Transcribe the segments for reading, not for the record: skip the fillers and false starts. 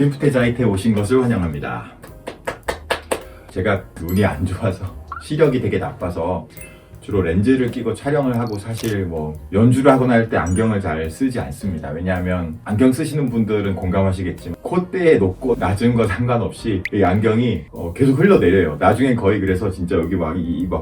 핀프테자이트에 오신 것을 환영합니다. 제가 눈이 안 좋아서 시력이 되게 나빠서 주로 렌즈를 끼고 촬영을 하고 사실 연주를 하거나 할 때 안경을 잘 쓰지 않습니다. 왜냐하면 안경 쓰시는 분들은 공감하시겠지만 콧대에 높고 낮은 거 상관없이 이 안경이 계속 흘러내려요. 나중엔 거의 그래서 진짜 여기 막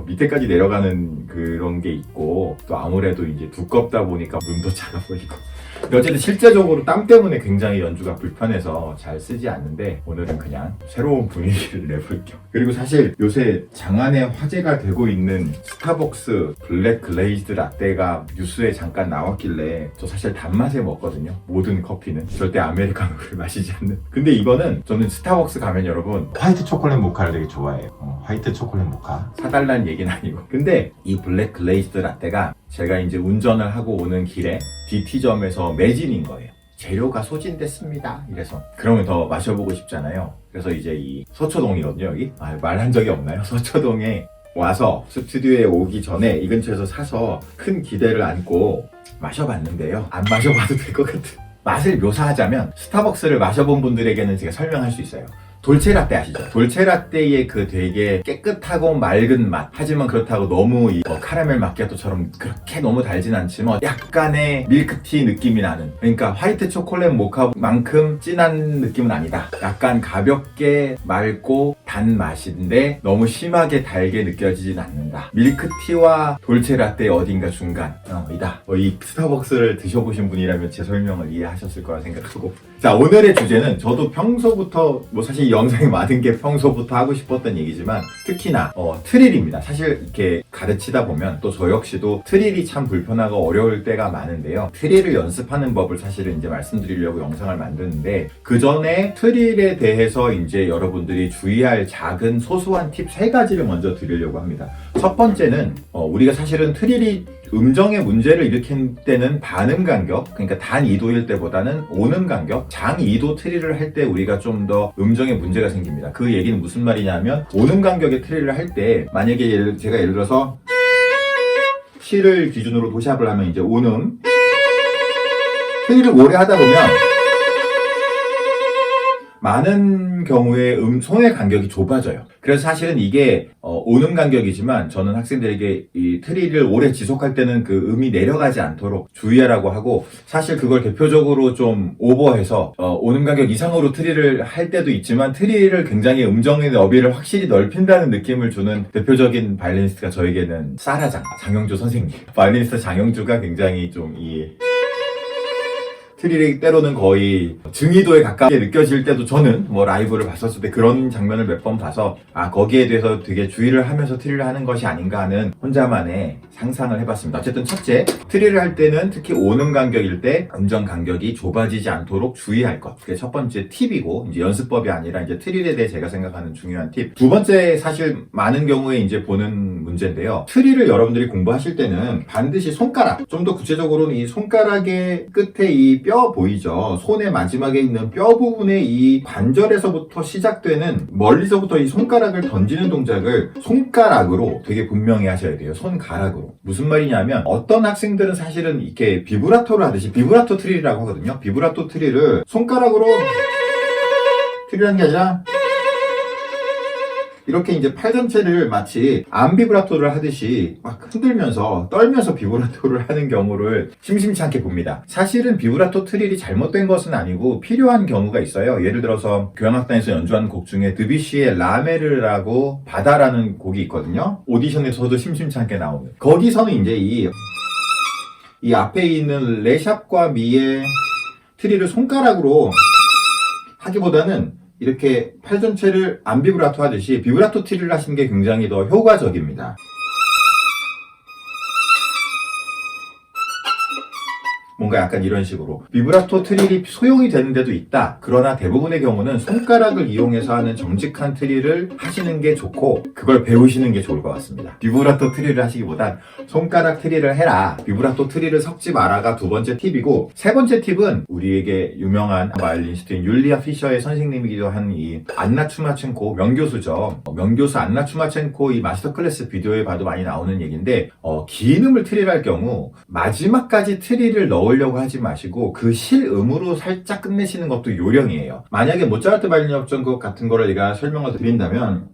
밑에까지 내려가는 그런 게 있고, 또 아무래도 이제 두껍다 보니까 눈도 작아 보이고. 근데 어쨌든 실제적으로 땀 때문에 굉장히 연주가 불편해서 잘 쓰지 않는데 오늘은 그냥 새로운 분위기를 내볼게요. 그리고 사실 요새 장안의 화제가 되고 있는 스타벅스 블랙 글레이즈드 라떼가 뉴스에 잠깐 나왔길래, 저 사실 단맛에 먹거든요. 모든 커피는 절대 아메리카노를 마시지 않는. 근데 이거는 저는 스타벅스 가면 여러분 화이트 초콜릿 모카를 되게 좋아해요. 화이트 초콜릿 모카 사달라는 얘기는 아니고, 근데 이 블랙 글레이즈드 라떼가 제가 이제 운전을 하고 오는 길에 DT점에서 매진인 거예요. 재료가 소진됐습니다. 이래서 그러면 더 마셔보고 싶잖아요. 그래서 이제 이 서초동이거든요, 여기. 말한 적이 없나요? 서초동에 와서 스튜디오에 오기 전에 이 근처에서 사서 큰 기대를 안고 마셔봤는데요. 안 마셔봐도 될 것 같은. 맛을 묘사하자면 스타벅스를 마셔본 분들에게는 제가 설명할 수 있어요. 돌체라떼 아시죠? 돌체라떼의 그 되게 깨끗하고 맑은 맛. 하지만 그렇다고 너무 카라멜 마키아토처럼 그렇게 너무 달진 않지만 약간의 밀크티 느낌이 나는, 그러니까 화이트 초콜릿 모카만큼 진한 느낌은 아니다. 약간 가볍게 맑고 단 맛인데 너무 심하게 달게 느껴지진 않는다. 밀크티와 돌체라떼의 어딘가 중간 이다. 이 스타벅스를 드셔보신 분이라면 제 설명을 이해하셨을 거라 생각하고, 자, 오늘의 주제는 저도 평소부터 사실 이 영상이 많은 게 평소부터 하고 싶었던 얘기지만 특히나 트릴입니다. 사실 이렇게 가르치다 보면 또 저 역시도 트릴이 참 불편하고 어려울 때가 많은데요. 트릴을 연습하는 법을 사실은 이제 말씀드리려고 영상을 만드는데, 그 전에 트릴에 대해서 이제 여러분들이 주의할 작은 소소한 팁 3가지를 먼저 드리려고 합니다. 첫 번째는 우리가 사실은 트릴이 음정의 문제를 일으킨 때는 반음 간격, 그러니까 단 2도일 때보다는 오는 간격, 장 2도 트릴을 할 때 우리가 좀 더 음정에 문제가 생깁니다. 그 얘기는 무슨 말이냐면, 오는 간격의 트릴을 할 때 만약에 제가 예를 들어서 C를 기준으로 도샵을 하면 이제 오는 트릴을 오래 하다 보면 많은 경우에 손의 간격이 좁아져요. 그래서 사실은 이게 오는 간격이지만 저는 학생들에게 이 트릴을 오래 지속할 때는 그 음이 내려가지 않도록 주의하라고 하고, 사실 그걸 대표적으로 좀 오버해서 오는 간격 이상으로 트릴을 할 때도 있지만 트릴을 굉장히 음정의 너비를 확실히 넓힌다는 느낌을 주는 대표적인 바이올리니스트가 저에게는 사라장, 장영주 선생님. 바이올리니스트 장영주가 굉장히 좀 트릴이 때로는 거의 증이도에 가깝게 느껴질 때도 저는 라이브를 봤었을 때 그런 장면을 몇 번 봐서 거기에 대해서 되게 주의를 하면서 트릴을 하는 것이 아닌가 하는 혼자만의 상상을 해봤습니다. 어쨌든 첫째, 트릴을 할 때는 특히 오는 간격일 때 음정 간격이 좁아지지 않도록 주의할 것. 그게 첫 번째 팁이고, 이제 연습법이 아니라 이제 트릴에 대해 제가 생각하는 중요한 팁. 두 번째, 사실 많은 경우에 이제 보는 문제인데요. 트릴을 여러분들이 공부하실 때는 반드시 손가락, 좀 더 구체적으로는 이 손가락의 끝에 이 뼈 보이죠? 손의 마지막에 있는 뼈 부분의 이 관절에서부터 시작되는, 멀리서부터 이 손가락을 던지는 동작을 손가락으로 되게 분명히 하셔야 돼요. 손가락으로. 무슨 말이냐면, 어떤 학생들은 사실은 이렇게 비브라토를 하듯이 비브라토 트릴이라고 하거든요. 비브라토 트릴을 손가락으로 트릴하는 게 아니라 이렇게 이제 팔 전체를 마치 암비브라토를 하듯이 막 흔들면서 떨면서 비브라토를 하는 경우를 심심치 않게 봅니다. 사실은 비브라토 트릴이 잘못된 것은 아니고 필요한 경우가 있어요. 예를 들어서 교향악단에서 연주하는 곡 중에 드뷔시의 라메르라고 바다라는 곡이 있거든요. 오디션에서도 심심치 않게 나오는. 거기서는 이제 이 앞에 있는 레샵과 미의 트릴을 손가락으로 하기보다는 이렇게 팔 전체를 암비브라토 하듯이 비브라토 트릴을 하시는 게 굉장히 더 효과적입니다. 뭔가 약간 이런 식으로 비브라토 트릴이 소용이 되는 데도 있다. 그러나 대부분의 경우는 손가락을 이용해서 하는 정직한 트릴을 하시는 게 좋고, 그걸 배우시는 게 좋을 것 같습니다. 비브라토 트릴을 하시기보단 손가락 트릴을 해라, 비브라토 트릴을 섞지 마라가 두 번째 팁이고, 세 번째 팁은 우리에게 유명한 바이올리니스트인 율리아 피셔의 선생님이기도 한 이 안나 추마첸코 명교수죠. 명교수 안나 추마첸코 이 마스터 클래스 비디오에 봐도 많이 나오는 얘기인데, 긴 음을 트릴할 경우 마지막까지 트릴을 넣을 넣으려고 하지 마시고 그 실음으로 살짝 끝내시는 것도 요령이에요. 만약에 모차르트 바이올린 협주곡 같은 거를 제가 설명을 드린다면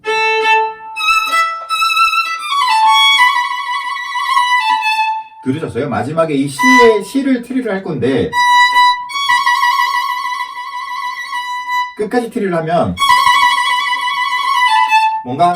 들으셨어요? 마지막에 이 시를 트리를 할 건데 끝까지 트리를 하면 뭔가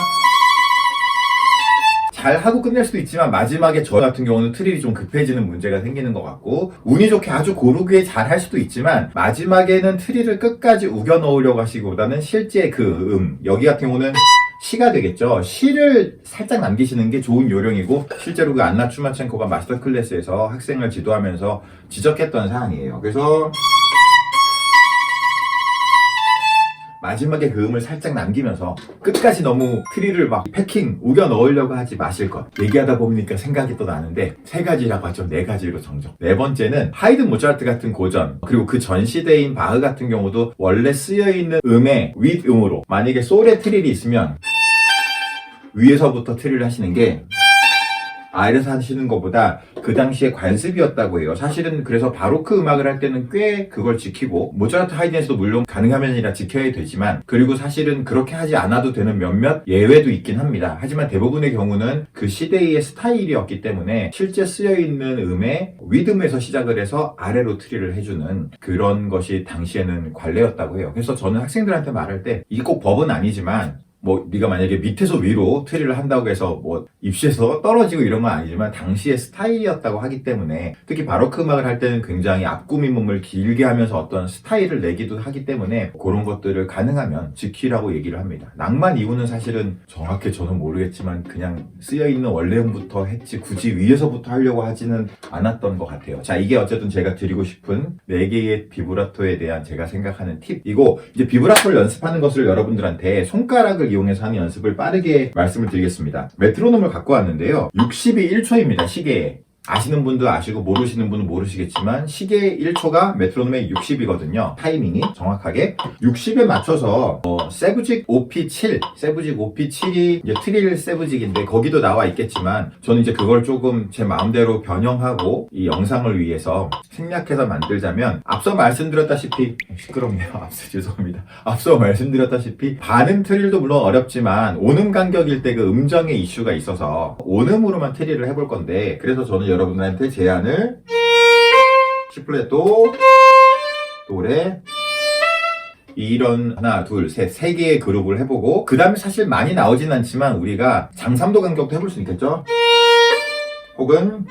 잘 하고 끝낼 수도 있지만 마지막에 저 같은 경우는 트릴이 좀 급해지는 문제가 생기는 것 같고 운이 좋게 아주 고르게 잘 할 수도 있지만 마지막에는 트릴을 끝까지 우겨 넣으려고 하시기보다는 실제 그 여기 같은 경우는 시가 되겠죠. 시를 살짝 남기시는 게 좋은 요령이고 실제로 그 안나 추마첸코가 마스터 클래스에서 학생을 지도하면서 지적했던 사항이에요. 그래서 마지막에 그 음을 살짝 남기면서 끝까지 너무 트리를 막 패킹 우겨 넣으려고 하지 마실 것. 얘기하다 보니까 생각이 또 나는데 3가지라고 하죠. 4가지로 정정. 4번째는 하이든 모차르트 같은 고전 그리고 그 전 시대인 바흐 같은 경우도 원래 쓰여있는 음의 윗음으로 만약에 솔에 트릴이 있으면 위에서부터 트릴을 하시는 게 아래에서 하시는 것보다 그 당시에 관습이었다고 해요. 사실은 그래서 바로크 음악을 할 때는 꽤 그걸 지키고 모차르트 하이든에서도 물론 가능하면이라 지켜야 되지만 그리고 사실은 그렇게 하지 않아도 되는 몇몇 예외도 있긴 합니다. 하지만 대부분의 경우는 그 시대의 스타일이었기 때문에 실제 쓰여있는 음의 위듬에서 시작을 해서 아래로 트리를 해주는 그런 것이 당시에는 관례였다고 해요. 그래서 저는 학생들한테 말할 때 이게 꼭 법은 아니지만 네가 만약에 밑에서 위로 트리를 한다고 해서 입시에서 떨어지고 이런 건 아니지만 당시의 스타일이었다고 하기 때문에 특히 바로크 음악을 할 때는 굉장히 앞구미몸을 길게 하면서 어떤 스타일을 내기도 하기 때문에 그런 것들을 가능하면 지키라고 얘기를 합니다. 낭만 이유는 사실은 정확히 저는 모르겠지만 그냥 쓰여있는 원래음부터 했지 굳이 위에서부터 하려고 하지는 않았던 것 같아요. 자, 이게 어쨌든 제가 드리고 싶은 4개의 비브라토에 대한 제가 생각하는 팁이고 이제 비브라토를 연습하는 것을 여러분들한테 손가락을 이용해서 하는 연습을 빠르게 말씀을 드리겠습니다. 메트로놈을 갖고 왔는데요. 60이 1초입니다. 시계에. 아시는 분도 아시고 모르시는 분은 모르시겠지만 시계 1초가 메트로놈의 60이거든요. 타이밍이 정확하게 60에 맞춰서 세부직 OP7 세부직 OP7이 이제 트릴 세부직인데 거기도 나와 있겠지만 저는 이제 그걸 조금 제 마음대로 변형하고 이 영상을 위해서 생략해서 만들자면 앞서 말씀드렸다시피 시끄럽네요. 죄송합니다. 앞서 말씀드렸다시피 반음 트릴도 물론 어렵지만 온음 간격일 때 그 음정의 이슈가 있어서 온음으로만 트릴을 해볼 건데 그래서 저는 여러분들한테 제안을 C플랫도 도레 이런 하나 둘 셋 3개의 그룹을 해보고 그 다음에 사실 많이 나오진 않지만 우리가 장삼도 간격도 해볼 수 있겠죠? 혹은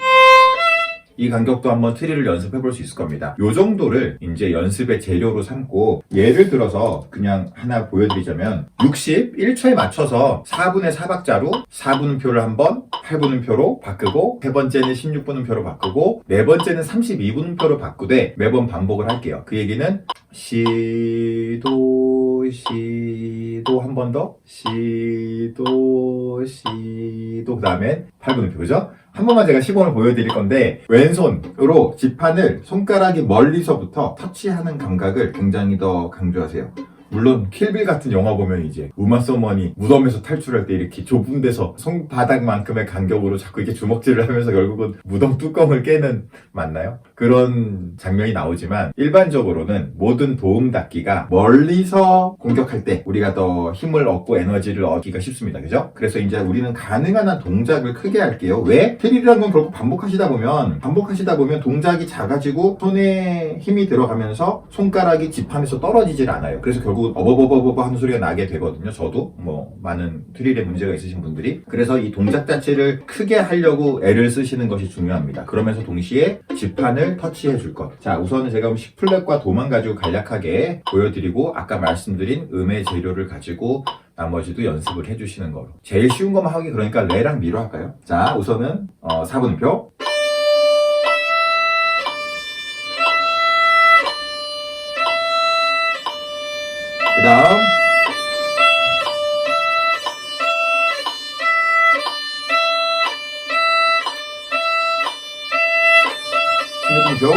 이 간격도 한번 트리를 연습해 볼 수 있을 겁니다. 요 정도를 이제 연습의 재료로 삼고 예를 들어서 그냥 하나 보여드리자면 61초에 맞춰서 4분의 4박자로 4분음표를 한번 8분음표로 바꾸고 세 번째는 16분음표로 바꾸고 네 번째는 32분음표로 바꾸되 매번 반복을 할게요. 그 얘기는 시도 한 번 더 시도 그 다음엔 8분음표 그죠? 한 번만 제가 시범을 보여드릴 건데 왼손으로 지판을 손가락이 멀리서부터 터치하는 감각을 굉장히 더 강조하세요. 물론 킬빌 같은 영화 보면 이제 우마 서머니 무덤에서 탈출할 때 이렇게 좁은 데서 손바닥만큼의 간격으로 자꾸 이렇게 주먹질을 하면서 결국은 무덤 뚜껑을 깨는 맞나요? 그런 장면이 나오지만 일반적으로는 모든 도움 닫기가 멀리서 공격할 때 우리가 더 힘을 얻고 에너지를 얻기가 쉽습니다. 그죠? 그래서 이제 우리는 가능한 한 동작을 크게 할게요. 왜? 트릴이라는 건 결국 반복하시다 보면 동작이 작아지고 손에 힘이 들어가면서 손가락이 지판에서 떨어지질 않아요. 그래서 결국 어버버버버 하는 소리가 나게 되거든요. 저도 많은 트릴에 문제가 있으신 분들이 그래서 이 동작 자체를 크게 하려고 애를 쓰시는 것이 중요합니다. 그러면서 동시에 지판을 터치해 줄 것. 자, 우선은 제가 C플랫과 도만 가지고 간략하게 보여드리고 아까 말씀드린 음의 재료를 가지고 나머지도 연습을 해주시는 거로. 제일 쉬운 것만 하기 그러니까 레랑 미로 할까요? 자, 우선은 4분음표 그 다음 16분표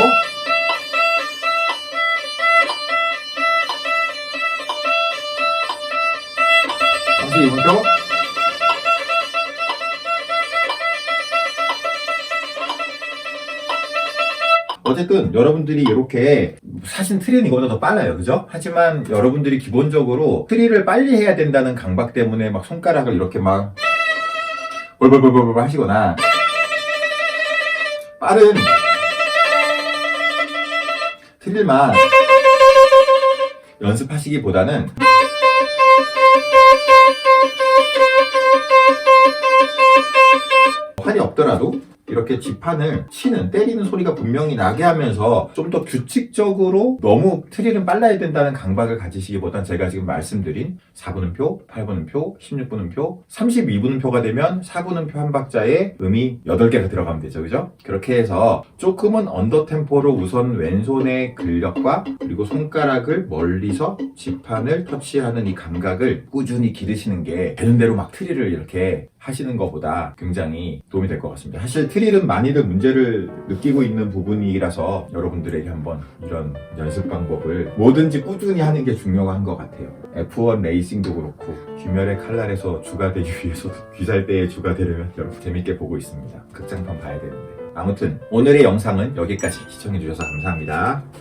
다시 2분표 어쨌든 여러분들이 이렇게 사실 트리는 이거보다 더 빨라요. 그죠? 하지만 여러분들이 기본적으로 트리를 빨리 해야 된다는 강박 때문에 막 손가락을 이렇게 막 벌벌벌벌 하시거나 빠른 트릴만 연습하시기보다는 활이 없더라도 이렇게 지판을 때리는 소리가 분명히 나게 하면서 좀 더 규칙적으로 너무 트릴은 빨라야 된다는 강박을 가지시기보단 제가 지금 말씀드린 4분음표, 8분음표, 16분음표, 32분음표가 되면 4분음표 한 박자에 음이 8개가 들어가면 되죠. 그죠? 그렇게 해서 조금은 언더템포로 우선 왼손의 근력과 그리고 손가락을 멀리서 지판을 터치하는 이 감각을 꾸준히 기르시는 게 되는 대로 막 트릴을 이렇게 하시는 것보다 굉장히 도움이 될 것 같습니다. 사실 트릴은 많이들 문제를 느끼고 있는 부분이라서 여러분들에게 한번 이런 연습 방법을 뭐든지 꾸준히 하는 게 중요한 것 같아요. F1 레이싱도 그렇고 귀멸의 칼날에서 주가 되기 위해서도 귀살대에 주가 되려면 여러분 재밌게 보고 있습니다. 극장판 봐야 되는데. 아무튼 오늘의 영상은 여기까지 시청해주셔서 감사합니다.